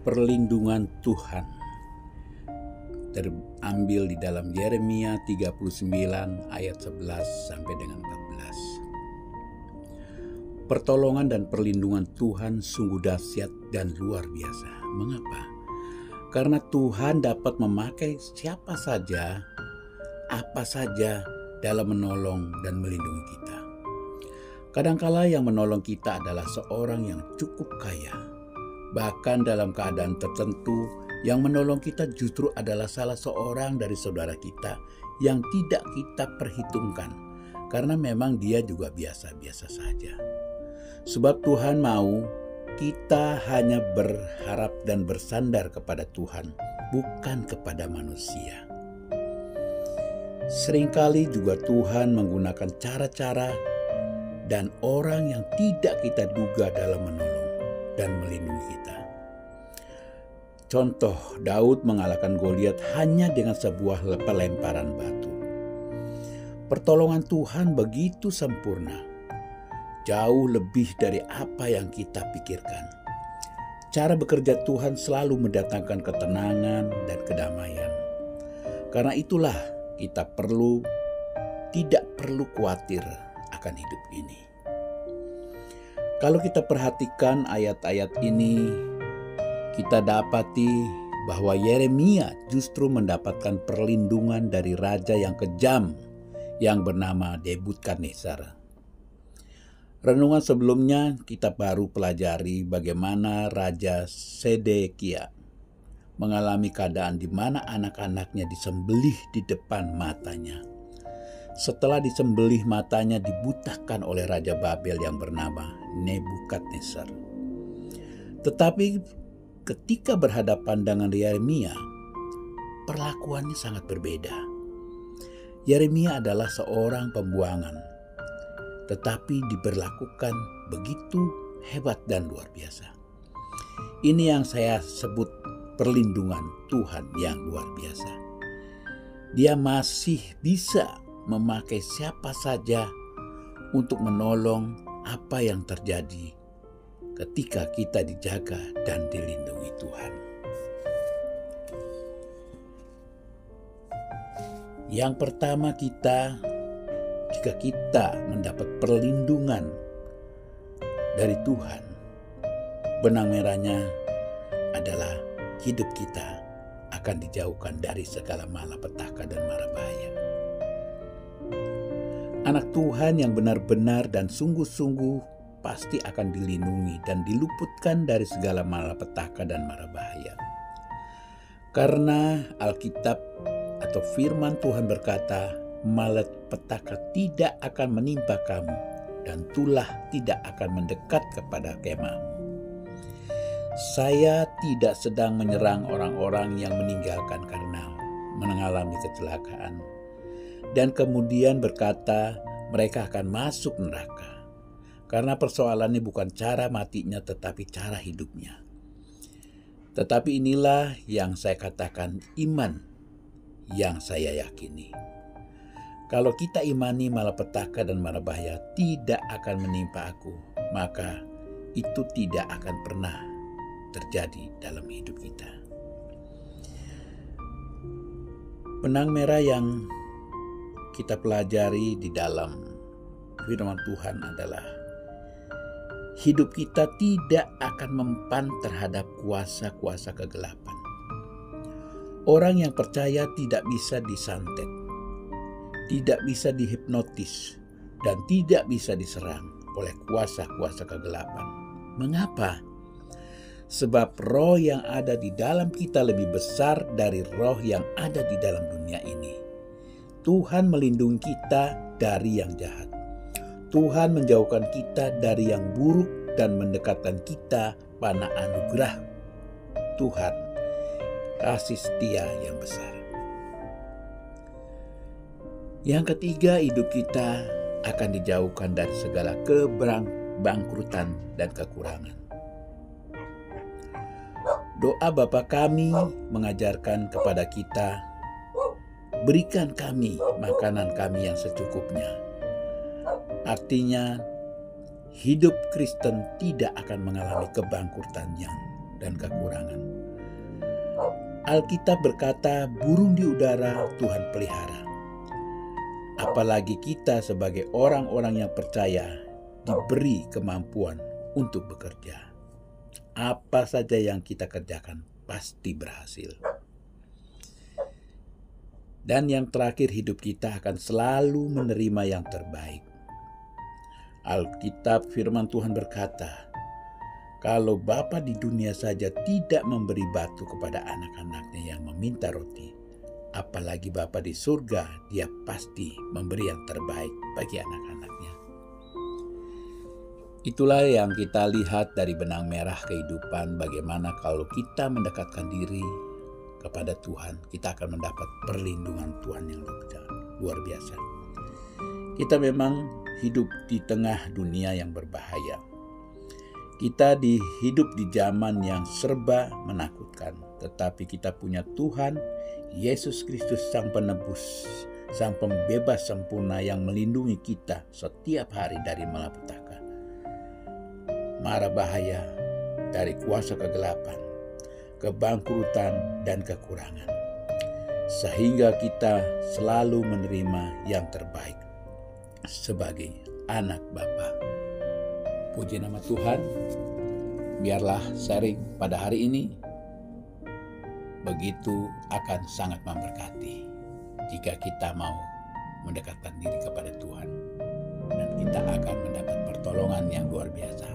Perlindungan Tuhan terambil di dalam Yeremia 39 ayat 11 sampai dengan 14. Pertolongan dan perlindungan Tuhan sungguh dahsyat dan luar biasa. Mengapa? Karena Tuhan dapat memakai siapa saja, apa saja dalam menolong dan melindungi kita. Kadangkala yang menolong kita adalah seorang yang cukup kaya. Bahkan dalam keadaan tertentu, yang menolong kita justru adalah salah seorang dari saudara kita yang tidak kita perhitungkan, karena memang dia juga biasa-biasa saja. Sebab Tuhan mau kita hanya berharap dan bersandar kepada Tuhan, bukan kepada manusia. Seringkali juga Tuhan menggunakan cara-cara dan orang yang tidak kita duga dalam menolong dan melindungi kita. Contoh, Daud mengalahkan Goliat hanya dengan sebuah pelemparan batu. Pertolongan Tuhan begitu sempurna, jauh lebih dari apa yang kita pikirkan. Cara bekerja Tuhan selalu mendatangkan ketenangan dan kedamaian. Karena itulah kita tidak perlu khawatir akan hidup ini. Kalau kita perhatikan ayat-ayat ini, kita dapati bahwa Yeremia justru mendapatkan perlindungan dari raja yang kejam yang bernama Nebukadnezar. Renungan sebelumnya kita baru pelajari bagaimana Raja Sedekia mengalami keadaan di mana anak-anaknya disembelih di depan matanya. Setelah disembelih, matanya dibutakan oleh Raja Babel yang bernama Nebukadnezar. Tetapi ketika berhadapan dengan Yeremia, perlakuannya sangat berbeda. Yeremia adalah seorang pembuangan, tetapi diberlakukan begitu hebat dan luar biasa. Ini yang saya sebut perlindungan Tuhan yang luar biasa. Dia masih bisa memakai siapa saja untuk menolong apa yang terjadi ketika kita dijaga dan dilindungi Tuhan. Yang pertama, jika kita mendapat perlindungan dari Tuhan, benang merahnya adalah hidup kita akan dijauhkan dari segala malapetaka dan mara bahaya. Anak Tuhan yang benar-benar dan sungguh-sungguh pasti akan dilindungi dan diluputkan dari segala malapetaka dan mara bahaya. Karena Alkitab atau firman Tuhan berkata, malapetaka tidak akan menimpa kamu dan tulah tidak akan mendekat kepada kemahmu. Saya tidak sedang menyerang orang-orang yang meninggalkan karena mengalami kecelakaan dan kemudian berkata mereka akan masuk neraka. Karena persoalannya bukan cara matinya tetapi cara hidupnya. Tetapi inilah yang saya katakan iman yang saya yakini. Kalau kita imani malapetaka dan mara bahaya tidak akan menimpa aku, maka itu tidak akan pernah terjadi dalam hidup kita. Benang merah yang kita pelajari di dalam firman Tuhan adalah hidup kita tidak akan mempan terhadap kuasa-kuasa kegelapan. Orang yang percaya tidak bisa disantet, tidak bisa dihipnotis, dan tidak bisa diserang oleh kuasa-kuasa kegelapan. Mengapa? Sebab roh yang ada di dalam kita lebih besar dari roh yang ada di dalam dunia ini. Tuhan melindungi kita dari yang jahat. Tuhan menjauhkan kita dari yang buruk dan mendekatkan kita pada anugerah Tuhan, kasih setia yang besar. Yang ketiga, hidup kita akan dijauhkan dari segala kebangkrutan dan kekurangan. Doa Bapa kami mengajarkan kepada kita, berikan kami makanan kami yang secukupnya. Artinya, hidup Kristen tidak akan mengalami kebangkrutan dan kekurangan. Alkitab berkata, burung di udara Tuhan pelihara. Apalagi kita sebagai orang-orang yang percaya diberi kemampuan untuk bekerja. Apa saja yang kita kerjakan pasti berhasil. Dan yang terakhir, hidup kita akan selalu menerima yang terbaik. Alkitab firman Tuhan berkata, kalau Bapa di dunia saja tidak memberi batu kepada anak-anaknya yang meminta roti, apalagi Bapa di surga, dia pasti memberi yang terbaik bagi anak-anaknya. Itulah yang kita lihat dari benang merah kehidupan, bagaimana kalau kita mendekatkan diri kepada Tuhan, kita akan mendapat perlindungan Tuhan yang luar biasa. Kita memang hidup di tengah dunia yang berbahaya. Kita hidup di zaman yang serba menakutkan, tetapi kita punya Tuhan, Yesus Kristus Sang Penebus, Sang Pembebas sempurna yang melindungi kita setiap hari dari malapetaka, mara bahaya, dari kuasa kegelapan, kebangkrutan, dan kekurangan. Sehingga kita selalu menerima yang terbaik sebagai anak Bapa. Puji nama Tuhan. Biarlah sharing pada hari ini begitu akan sangat memberkati jika kita mau mendekatkan diri kepada Tuhan, dan kita akan mendapat pertolongan yang luar biasa.